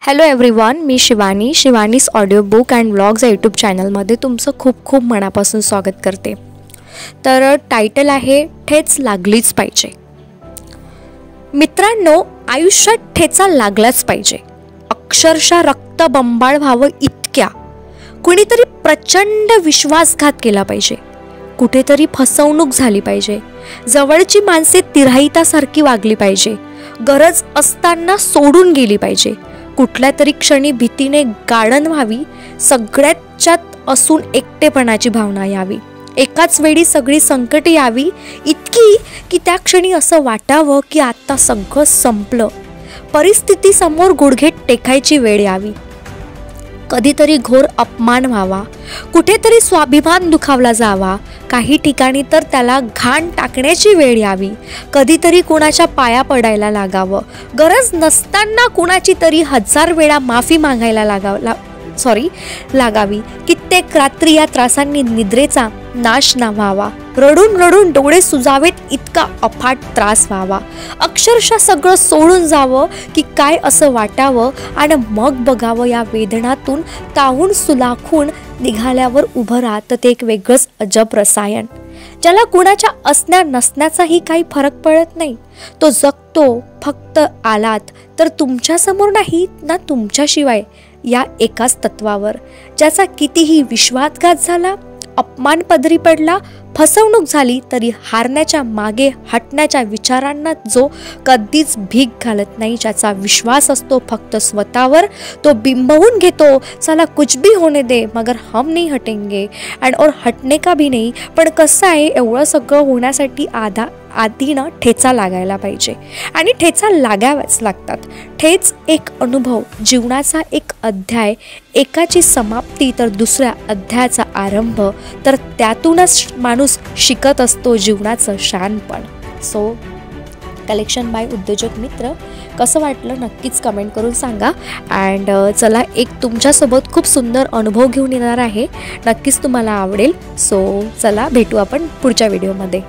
Hello everyone, मी Shivani's audio book and vlogs या YouTube चॅनलमध्ये तुमचं खूप खूप मनापासून स्वागत करते। तर टायटल आहे ठेच लागलीच पाहिजे। मित्रांनो, आयुष्यात ठेचा लागलाच पाहिजे। अक्षरशः रक्त बंबाळ व्हावं इतक्या कुणीतरी प्रचंड विश्वासघात केला पाहिजे, कुठेतरी फसवणूक झाली पाहिजे, जवळची माणसे तिराहितासारखी वागली पाहिजे, गरज असताना सोडून गेली पाहिजे, कुठल्या तरी क्षणी भीतीने गाडण व्हावी, सगळ्याच्यात असून एकटेपणाची भावना यावी, एकाच वेळी सगळी संकटे यावी, इतकी की त्या क्षणी असं वाटावं की आता सगळं संपलं, परिस्थिती समोर गुडघे टेकायची वेळ यावी, कधीतरी घोर अपमान व्हावा, कुठेतरी स्वाभिमान दुखावला जावा, काही ठिकाणी तर त्याला घाण टाकण्याची वेळ यावी, कधीतरी कुणाच्या पाया पडायला लागावं, गरज नसताना कुणाची तरी 1000 वेळा माफी मागायला लागावी, कित्येक रात्री या त्रासांनी निद्रेचा नाश ना व्हावा, रडून रडून डोळे सुजावेत इतका अफाट त्रास व्हावा, अक्षरशः सगळं सोडून जावं की काय असं वाटावं, आणि मग बघावं या वेदनातून ताहून सुलाखून निघाल्यावर उभं राहतं ते एक वेगळंच अजब रसायन, ज्याला कुणाच्या असण्या नसण्याचाही काही फरक पडत नाही। तो जगतो फक्त आलात तर तुमच्यासमोर नाही ना तुमच्याशिवाय, या एकाच तत्वावर, ज्याचा कितीही विश्वासघात झाला, अपमान पदरी पडला, फसवणूक झाली तरी हारण्याच्या मागे हटण्याच्या विचारांना जो कधीच भीक घालत नाही, ज्याचा विश्वास असतो फक्त स्वतःवर, तो बिंबवून घेतो चला कुछ भी होने दे मगर हम नहीं हटेंगे और हटने का भी नहीं। पण कसं आहे, एवढं सगळं होण्यासाठी आधी ना ठेचा लागायला पाहिजे, आणि ठेचा लागाव्याच लागतात। ठेच एक अनुभव, जीवनाचा एक अध्याय, एकाची समाप्ती तर दुसऱ्या अध्यायाचा आरंभ, तर त्यातूनच माणूस शिकत असतो जीवनाचं शानपण। सो कलेक्शन बाय उद्योजक मित्र कसं वाटलं नक्कीच कमेंट करून सांगा। अँड चला, एक तुमच्यासोबत खूप सुंदर अनुभव घेऊन येणार आहे, नक्कीच तुम्हाला आवडेल। सो चला भेटू आपण पुढच्या व्हिडिओमध्ये।